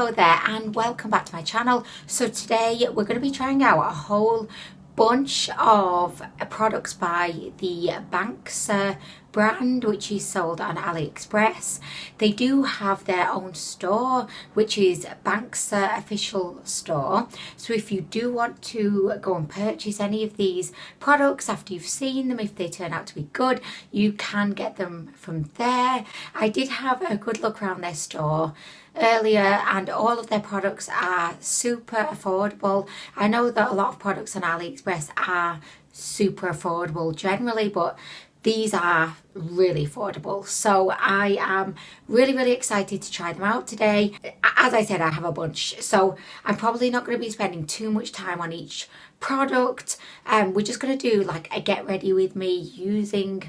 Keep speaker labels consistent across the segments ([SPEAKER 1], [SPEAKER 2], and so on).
[SPEAKER 1] Hello there and welcome back to my channel. So today we're going to be trying out a whole bunch of products by the BANXEER brand, which is sold on AliExpress. They do have their own store, which is BANXEER official store. So if you do want to go and purchase any of these products after you've seen them, if they turn out to be good, you can get them from there. I did have a good look around their store earlier and all of their products are super affordable. I know that a lot of products on AliExpress are super affordable generally, but these are really affordable. So I am really excited to try them out today. As I said, I have a bunch, so I'm probably not going to be spending too much time on each product. We're just going to do like a get ready with me using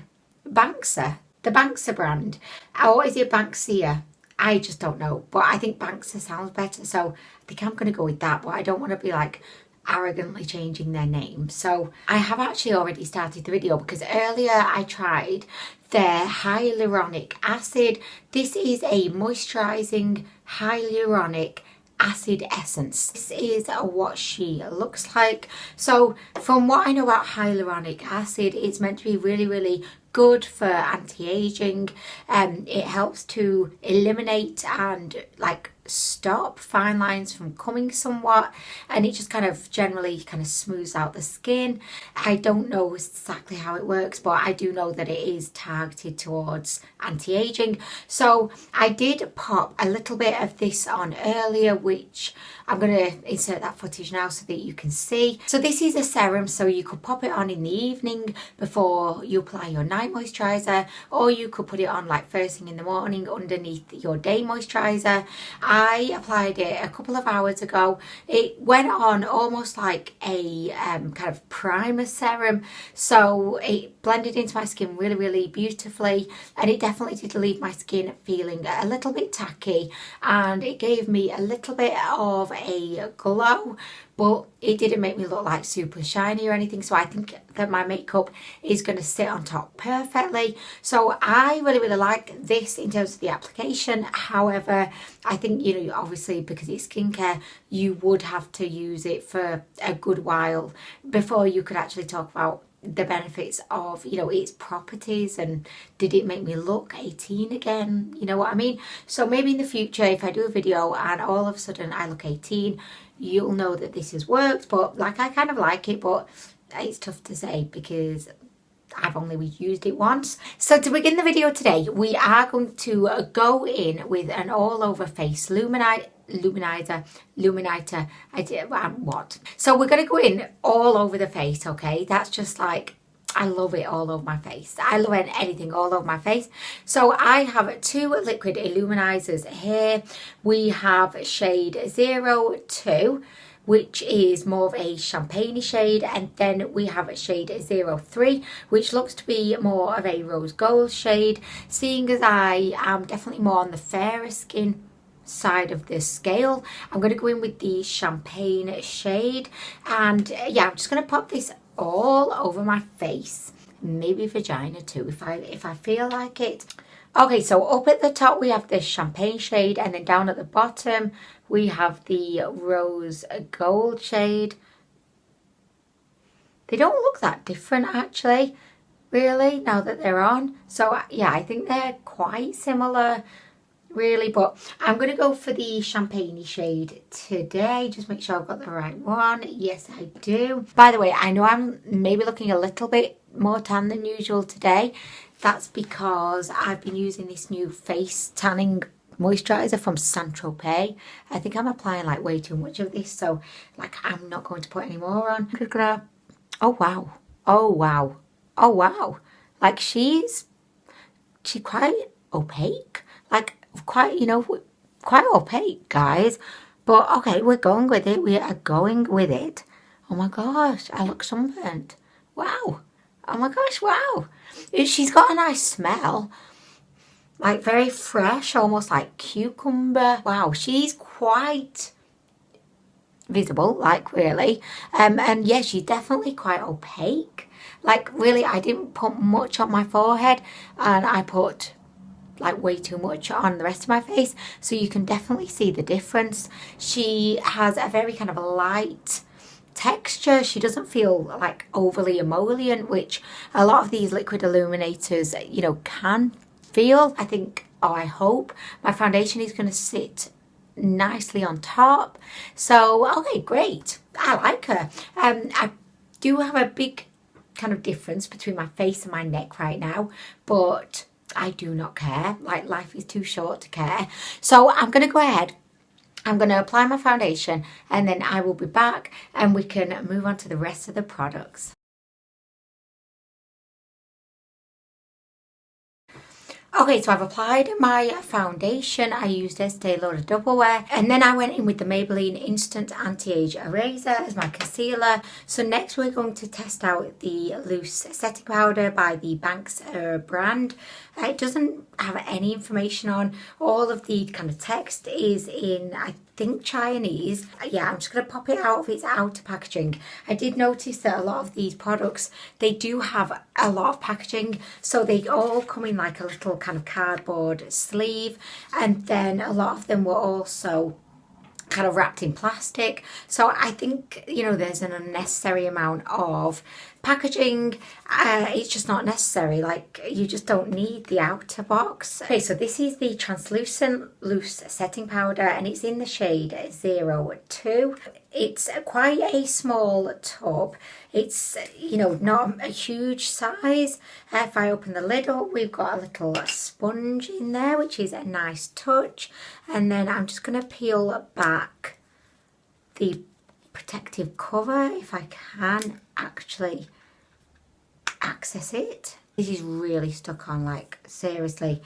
[SPEAKER 1] BANXEER, the BANXEER brand. Or is it BANXEER? I just don't know, but I think BANXEER sounds better, so I think I'm going to go with that. But I don't want to be like arrogantly changing their name. So I have actually already started the video because earlier I tried their Hyaluronic acid. This is a moisturizing hyaluronic acid essence. This is what she looks like. So from what I know about hyaluronic acid, it's meant to be really good for anti-aging. It helps to eliminate and like stop fine lines from coming somewhat, and it just kind of generally kind of smooths out the skin. I don't know exactly how it works, but I do know that it is targeted towards anti-aging. So I did pop a little bit of this on earlier, which I'm going to insert that footage now so that you can see. So this is a serum, so you could pop it on in the evening before you apply your night moisturizer, or you could put it on like first thing in the morning underneath your day moisturizer. I applied it a couple of hours ago. It went on almost like a kind of primer serum, so it blended into my skin really beautifully, and it definitely did leave my skin feeling a little bit tacky, and it gave me a little bit of a glow, but it didn't make me look like super shiny or anything. So I think that my makeup is going to sit on top perfectly. So I really like this in terms of the application. However, I think, you know, obviously because it's skincare, you would have to use it for a good while before you could actually talk about the benefits of, you know, its properties and did it make me look 18 again, you know what I mean? So maybe in the future, if I do a video and all of a sudden I look 18, you'll know that this has worked. But like, I kind of like it, but it's tough to say because I've only used it once. So to begin the video today, we are going to go in with an all over face luminizer. What? So we're going to go in all over the face, okay? That's just like, I love it all over my face. I love anything all over my face. So I have two liquid illuminizers here. We have shade 02, which is more of a champagne shade, and then we have a shade 03, which looks to be more of a rose gold shade. Seeing as I am definitely more on the fairer skin side of the scale, I'm going to go in with the champagne shade, and yeah, I'm just going to pop this all over my face, maybe vagina too if I feel like it. Okay, so up at the top we have this champagne shade, and then down at the bottom we have the rose gold shade. They don't look that different actually, really, now that they're on. So yeah, I think they're quite similar really, but I'm going to go for the champagne shade today. Just make sure I've got the right one. Yes, I do. By the way, I know I'm maybe looking a little bit more tan than usual today. That's because I've been using this new face tanning moisturizer from Saint-Tropez. I think I'm applying like way too much of this, so like I'm not going to put any more on. I'm just gonna, oh wow, like she's quite opaque, like quite, you know, quite opaque, guys. But okay, we're going with it. We are going with it. Oh my gosh, I look sunburnt. Wow. Oh my gosh, wow. She's got a nice smell. Like very fresh, almost like cucumber. Wow, she's quite visible, like really. And yeah, she's definitely quite opaque. Like really, I didn't put much on my forehead, and I put like way too much on the rest of my face, so you can definitely see the difference. She has a very kind of a light texture. She doesn't feel like overly emollient, which a lot of these liquid illuminators, you know, can feel. I think, or I hope, my foundation is going to sit nicely on top. So okay, great, I like her. I do have a big kind of difference between my face and my neck right now, but I do not care. Like, life is too short to care. So I'm going to go ahead, I'm going to apply my foundation, and then I will be back and we can move on to the rest of the products. Okay, so I've applied my foundation. I used Estee Lauder Double Wear, and then I went in with the Maybelline Instant Anti-Age Eraser as my concealer. So next we're going to test out the loose setting powder by the BANXEER brand. It doesn't have any information on. All of the kind of text is in, I think, Chinese. Yeah, I'm just going to pop it out of its outer packaging. I did notice that a lot of these products, they do have a lot of packaging, so they all come in like a little kind of cardboard sleeve, and then a lot of them were also kind of wrapped in plastic. So I think, you know, there's an unnecessary amount of packaging. It's just not necessary. Like, you just don't need the outer box. Okay, so this is the translucent loose setting powder, and it's in the shade 02. It's quite a small tub. It's, you know, not a huge size. If I open the lid up, we've got a little sponge in there, which is a nice touch. And then I'm just going to peel back the protective cover if I can actually access it. This is really stuck on, like, seriously.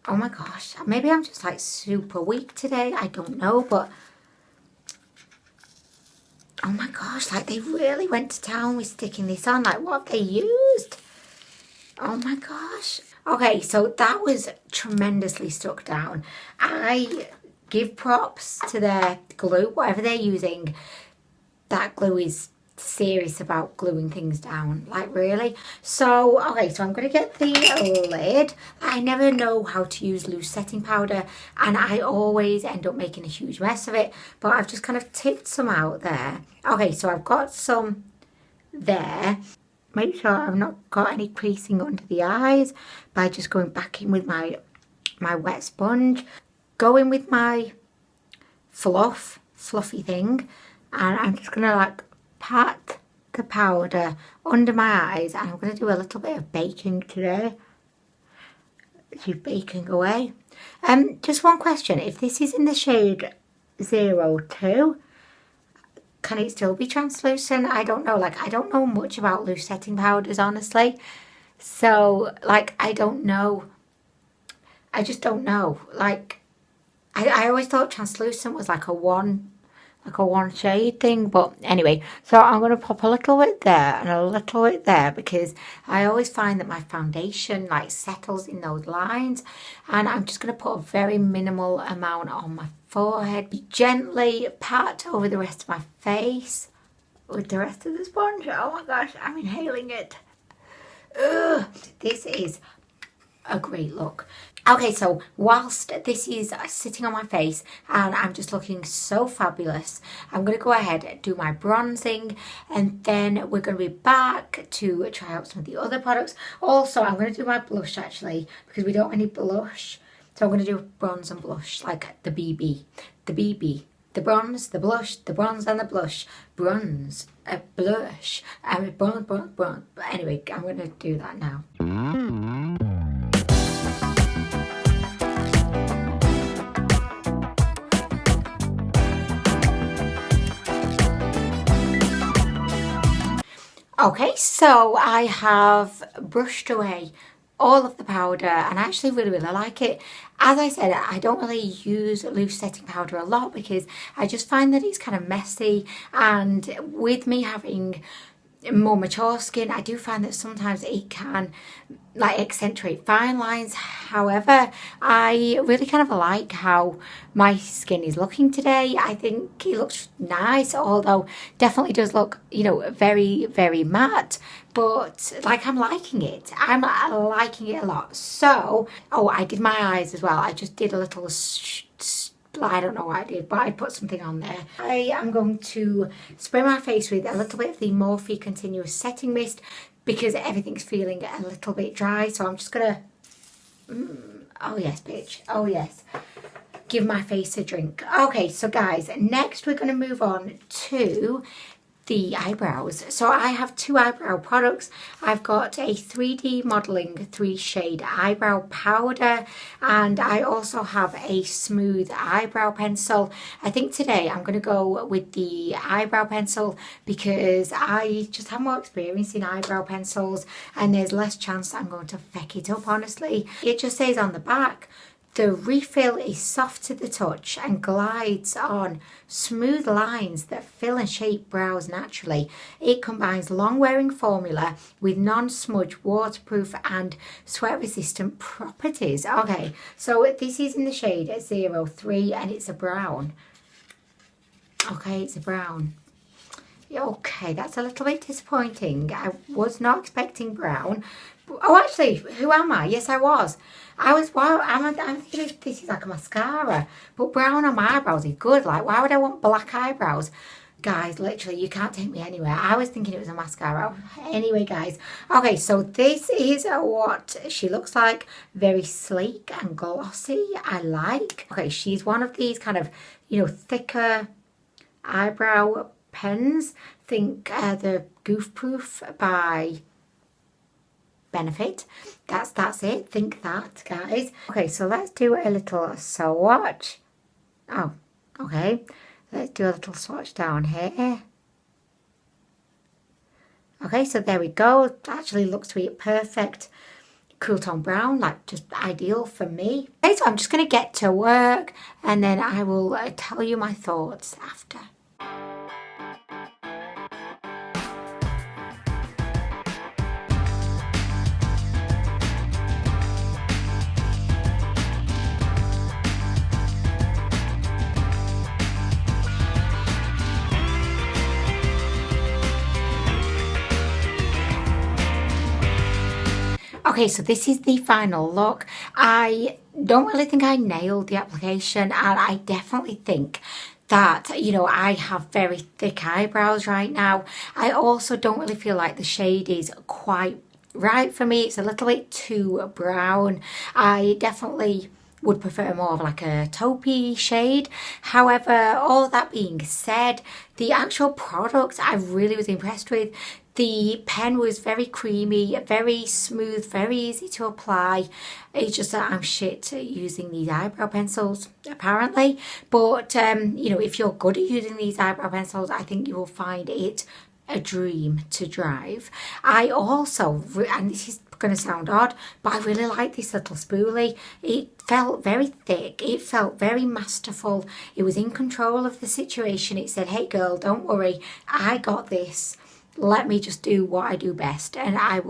[SPEAKER 1] Oh my gosh, maybe I'm just like super weak today, I don't know, but oh my gosh, like, they really went to town with sticking this on. Like, what have they used? Oh my gosh. Okay, so that was tremendously stuck down. I give props to their glue, whatever they're using. That glue is serious about gluing things down, like, really. So okay, so I'm gonna get the lid. I never know how to use loose setting powder, and I always end up making a huge mess of it, but I've just kind of tipped some out there. Okay, so I've got some there. Make sure I've not got any creasing under the eyes by just going back in with my wet sponge, go in with my fluffy thing, and I'm just gonna like pat the powder under my eyes, and I'm going to do a little bit of baking today. Keep baking away. Just one question: if this is in the shade 02, can it still be translucent? I don't know. Like, I don't know much about loose setting powders, honestly. So, like, I don't know. I just don't know. Like, I always thought translucent was like a one shade thing, but anyway, so I'm going to pop a little bit there and a little bit there, because I always find that my foundation like settles in those lines, and I'm just going to put a very minimal amount on my forehead, gently pat over the rest of my face with the rest of the sponge. Oh my gosh, I'm inhaling it. Ugh, this is a great look. Okay, so whilst this is sitting on my face and I'm just looking so fabulous, I'm going to go ahead and do my bronzing, and then we're going to be back to try out some of the other products. Also, I'm going to do my blush actually, because we don't have any blush. So I'm going to do bronze and blush, like the BB, the bronze, the blush, the bronze and the blush, bronze, blush, bronze. But anyway, I'm going to do that now. Okay, so I have brushed away all of the powder, and I actually really like it. As I said, I don't really use loose setting powder a lot because I just find that it's kind of messy, and with me having more mature skin, I do find that sometimes it can like accentuate fine lines. However, I really kind of like how my skin is looking today. I think it looks nice, although definitely does look, you know, very, very matte. But like, I'm liking it. I'm liking it a lot. So, oh, I did my eyes as well. I just did a little I don't know what I did, but I put something on there. I am going to spray my face with a little bit of the Morphe Continuous Setting Mist because everything's feeling a little bit dry. So I'm just going to, oh yes, bitch. Oh yes. Give my face a drink. Okay, so guys, next we're going to move on to the eyebrows. So I have two eyebrow products. I've got a 3D modeling 3-shade eyebrow powder, and I also have a smooth eyebrow pencil. I think today I'm going to go with the eyebrow pencil because I just have more experience in eyebrow pencils and there's less chance that I'm going to feck it up, honestly. It just says on the back, the refill is soft to the touch and glides on smooth lines that fill and shape brows naturally. It combines long-wearing formula with non-smudge, waterproof and sweat-resistant properties. Okay, so this is in the shade 03 and it's a brown. Okay, it's a brown. Okay, that's a little bit disappointing. I was not expecting brown. Oh, actually, who am I? Yes, I was. Wow, I'm thinking this is like a mascara. But brown on my eyebrows is good. Like, why would I want black eyebrows? Guys, literally, you can't take me anywhere. I was thinking it was a mascara. Anyway, guys. Okay, so this is what she looks like. Very sleek and glossy. I like. Okay, she's one of these kind of, you know, thicker eyebrow pens. Think the Goof Proof by Benefit. That's it. Think that, guys. Okay, so let's do a little swatch. Oh, okay. Let's do a little swatch down here. Okay, so there we go. Actually looks to be perfect. Cool tone brown, like just ideal for me. Okay, so I'm just going to get to work and then I will tell you my thoughts after. Okay, so this is the final look. I don't really think I nailed the application, and I definitely think that, you know, I have very thick eyebrows right now. I also don't really feel like the shade is quite right for me. It's a little bit too brown. I definitely would prefer more of like a taupey shade. However, all that being said, the actual product I really was impressed with. The pen was very creamy, very smooth, very easy to apply. It's just that I'm shit at using these eyebrow pencils, apparently. But, you know, if you're good at using these eyebrow pencils, I think you will find it a dream to drive. I also, and this is going to sound odd, but I really like this little spoolie. It felt very thick. It felt very masterful. It was in control of the situation. It said, hey girl, don't worry. I got this. Let me just do what I do best and I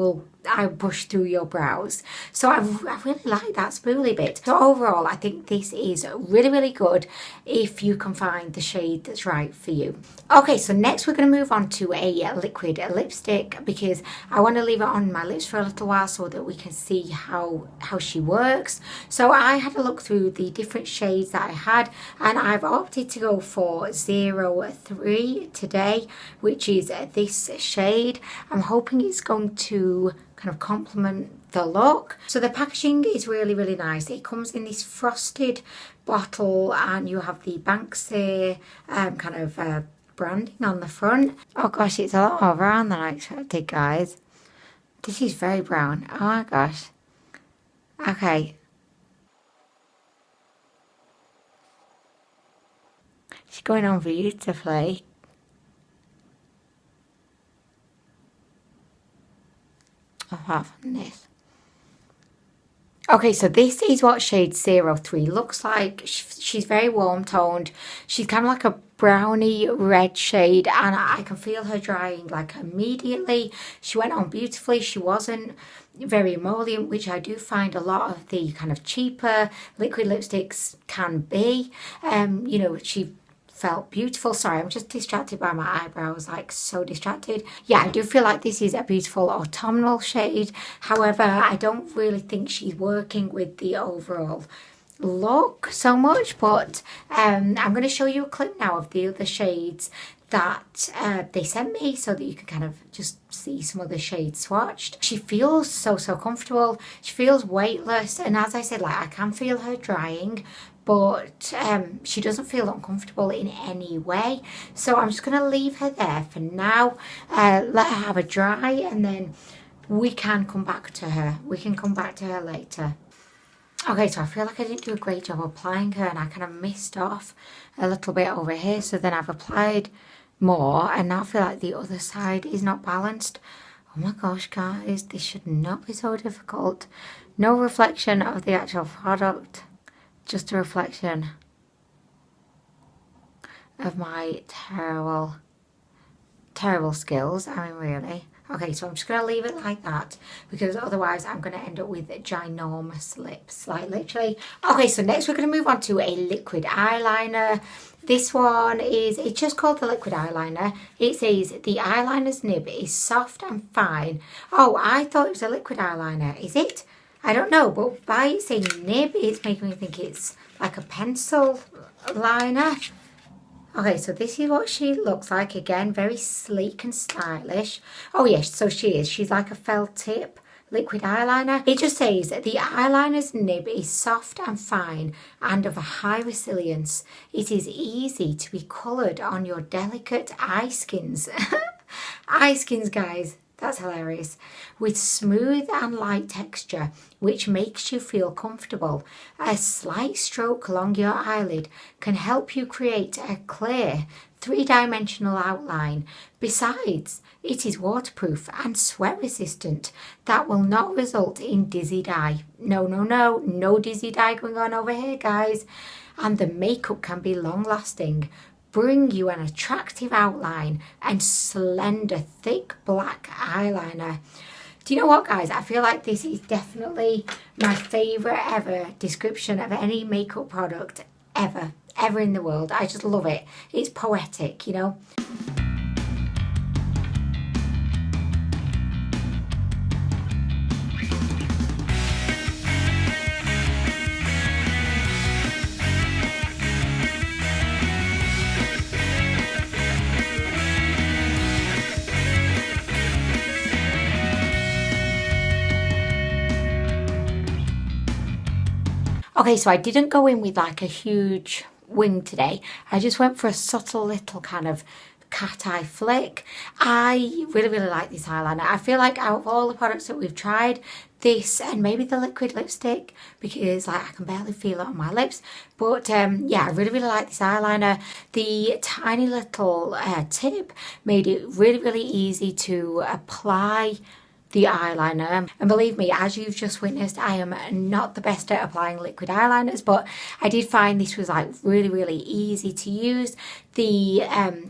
[SPEAKER 1] push through your brows. So I really like that spoolie bit. So overall, I think this is really, really good if you can find the shade that's right for you. Okay, so next we're going to move on to a liquid lipstick because I want to leave it on my lips for a little while so that we can see how she works. So I had a look through the different shades that I had and I've opted to go for 03 today, which is this shade. I'm hoping it's going to kind of complement the look. So the packaging is really, really nice. It comes in this frosted bottle and you have the BANXEER kind of branding on the front. Oh gosh, it's a lot more brown than I expected, guys. This is very brown. Oh my gosh. Okay. It's going on beautifully. Apart from this. Okay, so this is what shade 03 looks like. She's very warm toned. She's kind of like a browny red shade, and I can feel her drying like immediately. She went on beautifully. She wasn't very emollient, which I do find a lot of the kind of cheaper liquid lipsticks can be. You know, she felt beautiful. Sorry, I'm just distracted by my eyebrows, like so distracted. Yeah, I do feel like this is a beautiful autumnal shade. However, I don't really think she's working with the overall look so much, but I'm going to show you a clip now of the other shades that they sent me so that you can kind of just see some of the shades swatched. She feels so comfortable. She feels weightless, and as I said, like I can feel her drying, but she doesn't feel uncomfortable in any way. So I'm just going to leave her there for now, let her have a dry, and then we can come back to her. We can come back to her later. Okay, so I feel like I didn't do a great job applying her, and I kind of missed off a little bit over here. So then I've applied more, and now I feel like the other side is not balanced. Oh my gosh, guys, this should not be so difficult. No reflection of the actual product, just a reflection of my terrible skills. I mean, really. Okay, so I'm just going to leave it like that, because otherwise I'm going to end up with ginormous lips, like literally. Okay, so next we're going to move on to a liquid eyeliner. This one is, it's just called the liquid eyeliner. It says the eyeliner's nib is soft and fine. Oh, I thought it was a liquid eyeliner. Is it? I don't know, but by it saying nib, it's making me think it's like a pencil liner. Okay, so this is what she looks like. Again, very sleek and stylish. Oh yes, so she is. She's like a felt tip liquid eyeliner. It just says the eyeliner's nib is soft and fine and of a high resilience. It is easy to be coloured on your delicate eye skins. Eye skins, guys. That's hilarious. With smooth and light texture, which makes you feel comfortable. A slight stroke along your eyelid can help you create a clear, three-dimensional outline. Besides, it is waterproof and sweat resistant. That will not result in dizzy eye. No dizzy eye going on over here, guys. And the makeup can be long-lasting. Bring you an attractive outline and slender, thick black eyeliner. Do you know what, guys? I feel like this is definitely my favourite ever description of any makeup product ever in the world. I just love it. It's poetic, you know. Okay, so I didn't go in with like a huge wing today. I just went for a subtle little kind of cat eye flick. I really like this eyeliner. I feel like out of all the products that we've tried, this and maybe the liquid lipstick, because like I can barely feel it on my lips, but yeah, I really like this eyeliner. The tiny little tip made it really easy to apply the eyeliner, and believe me, as you've just witnessed, I am not the best at applying liquid eyeliners, but I did find this was like really easy to use. The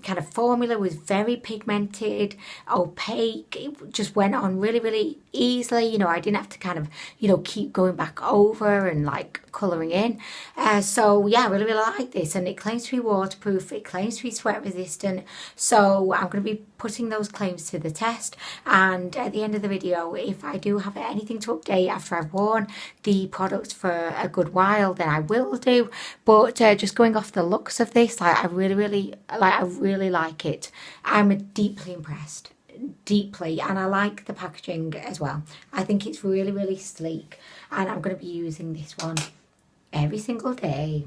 [SPEAKER 1] kind of formula was very pigmented, opaque. It just went on really easily. You know, I didn't have to kind of, you know, keep going back over and like colouring in. So yeah, I really like this, and it claims to be waterproof. It claims to be sweat resistant. So I'm going to be putting those claims to the test, and at the end of the video, if I do have anything to update after I've worn the product for a good while, then I will do. But just going off the looks of this, like I really like it. I'm deeply impressed, deeply, and I like the packaging as well. I think it's really sleek, and I'm going to be using this one every single day.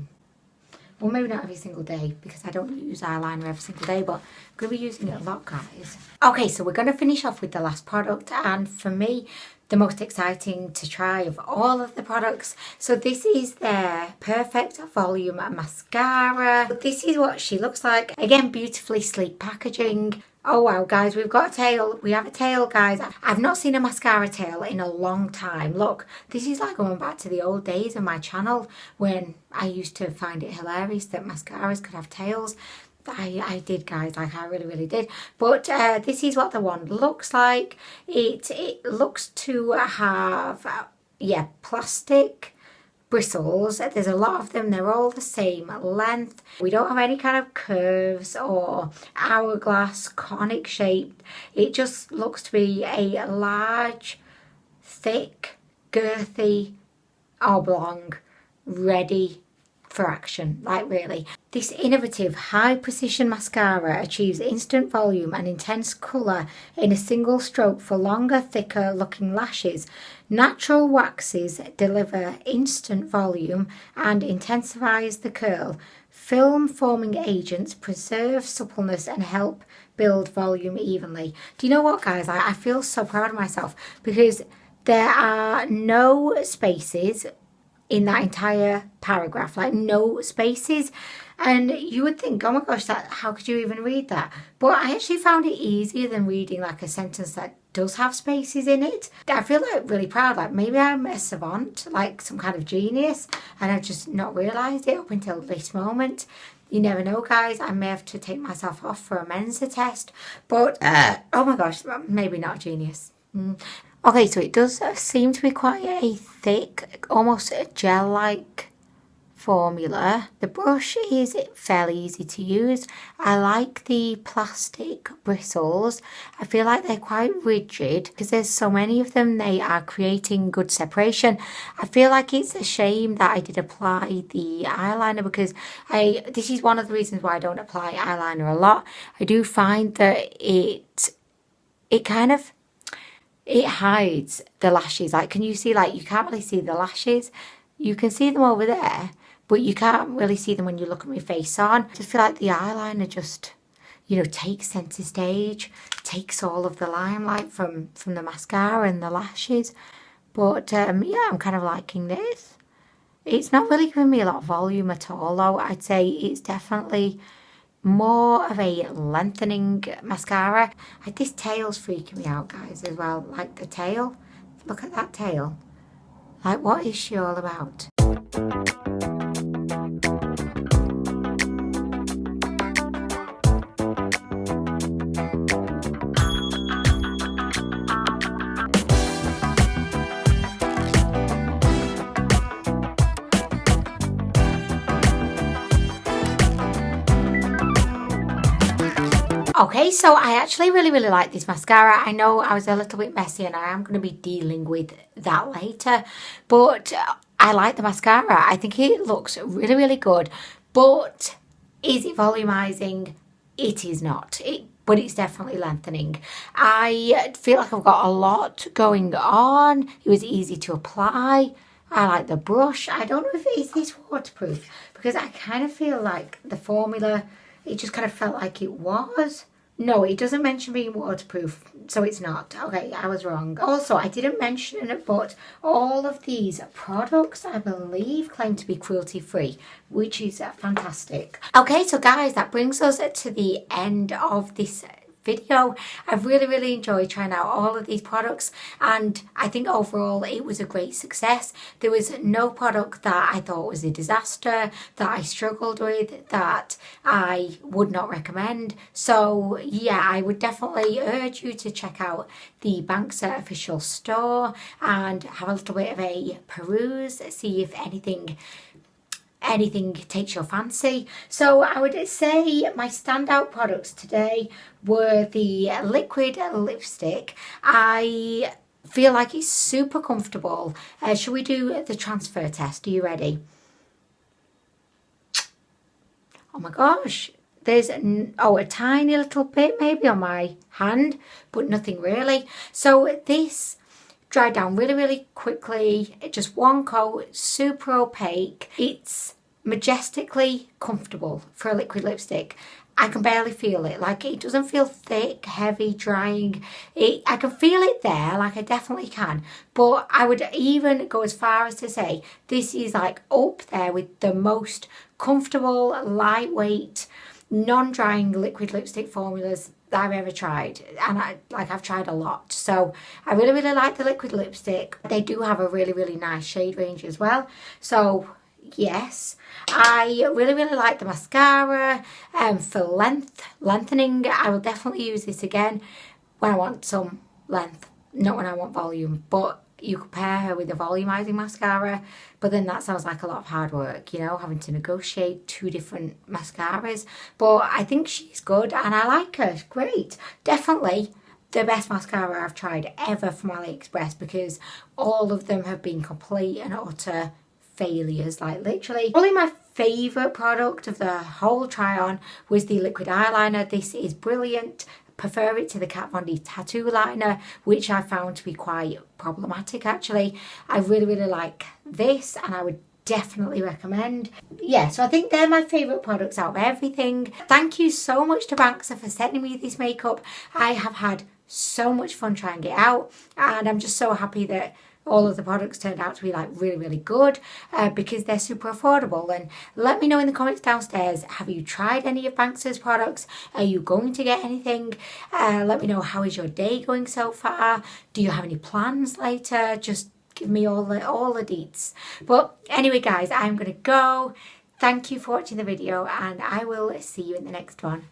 [SPEAKER 1] Well, maybe not every single day, because I don't use eyeliner every single day, but I'm going to be using it a lot, guys. Okay, so we're going to finish off with the last product, and for me, the most exciting to try of all of the products. So this is their Perfect Volume Mascara. This is what she looks like. Again, beautifully sleek packaging. Oh wow, guys, we've got a tail. We have a tail, guys. I've not seen a mascara tail in a long time. Look, this is like going back to the old days of my channel when I used to find it hilarious that mascaras could have tails. I did, guys, like I really did. But this is what the one looks like. It looks to have, yeah, plastic bristles. There's a lot of them. They're all the same length. We don't have any kind of curves or hourglass conic shape. It just looks to be a large, thick, girthy oblong ready for action, like really. This innovative high precision mascara achieves instant volume and intense colour in a single stroke for longer, thicker looking lashes. Natural waxes deliver instant volume and intensifies the curl. Film forming agents preserve suppleness and help build volume evenly. Do you know what, guys? I feel so proud of myself because there are no spaces in that entire paragraph, like no spaces. And you would think, oh my gosh, how could you even read that? But I actually found it easier than reading like a sentence that does have spaces in it. I feel like really proud, like maybe I'm a savant, like some kind of genius, and I've just not realised it up until this moment. You never know, guys. I may have to take myself off for a Mensa test. But, oh my gosh, maybe not a genius. Okay, so it does seem to be quite a thick, almost gel-like formula. The brush is fairly easy to use. I like the plastic bristles. I feel like they're quite rigid because there's so many of them. They are creating good separation. I feel like it's a shame that I did apply the eyeliner because this is one of the reasons why I don't apply eyeliner a lot. I do find that it hides the lashes. Like, can you see, like, you can't really see the lashes. You can see them over there, but you can't really see them when you look at my face on. I just feel like the eyeliner just, you know, takes centre stage, takes all of the limelight from the mascara and the lashes. But, yeah, I'm kind of liking this. It's not really giving me a lot of volume at all, though. I'd say it's definitely more of a lengthening mascara. Like, this tail's freaking me out, guys, as well. Like the tail. Look at that tail. Like, what is she all about? Okay, so I actually really like this mascara. I know I was a little bit messy and I am going to be dealing with that later, but I like the mascara. I think it looks really good, but is it volumizing? It is not. But it's definitely lengthening. I feel like I've got a lot going on. It was easy to apply. I like the brush. I don't know if is this waterproof because I kind of feel like the formula, it just kind of felt like it was. No, it doesn't mention being waterproof, so it's not. Okay, I was wrong. Also, I didn't mention it, but all of these products, I believe, claim to be cruelty-free, which is fantastic. Okay, so guys, that brings us to the end of this video. I've really enjoyed trying out all of these products, and I think overall it was a great success. There was no product that I thought was a disaster, that I struggled with, that I would not recommend. So yeah, I would definitely urge you to check out the BANXEER official store and have a little bit of a peruse, see if anything takes your fancy. So I would say my standout products today were the liquid lipstick. I feel like it's super comfortable. Shall we do the transfer test? Are you ready? Oh my gosh. There's a tiny little bit maybe on my hand, but nothing really. So this dried down really quickly. It's just one coat, super opaque. It's majestically comfortable for a liquid lipstick. I can barely feel it. Like, it doesn't feel thick, heavy, drying. I can feel it there, like I definitely can. But I would even go as far as to say this is like up there with the most comfortable, lightweight, non-drying liquid lipstick formulas that I've ever tried, and I've tried a lot. So I really like the liquid lipstick. They do have a really nice shade range as well. So yes, I really like the mascara. For lengthening, I will definitely use this again when I want some length, not when I want volume. But you could pair her with a volumizing mascara, but then that sounds like a lot of hard work, you know, having to negotiate 2 different mascaras. But I think she's good and I like her. Great. Definitely the best mascara I've tried ever from AliExpress, because all of them have been complete and utter failures. Like literally, probably my favourite product of the whole try on was the liquid eyeliner. This is brilliant. Prefer it to the Kat Von D tattoo liner, which I found to be quite problematic actually. I really like this and I would definitely recommend. Yeah, so I think they're my favourite products out of everything. Thank you so much to BANXEER for sending me this makeup. I have had so much fun trying it out, and I'm just so happy that all of the products turned out to be like really good, because they're super affordable. And let me know in the comments downstairs, have you tried any of BANXEER's products? Are you going to get anything? Let me know, how is your day going so far? Do you have any plans later? Just give me all the deets. But anyway guys, I'm gonna go. Thank you for watching the video and I will see you in the next one.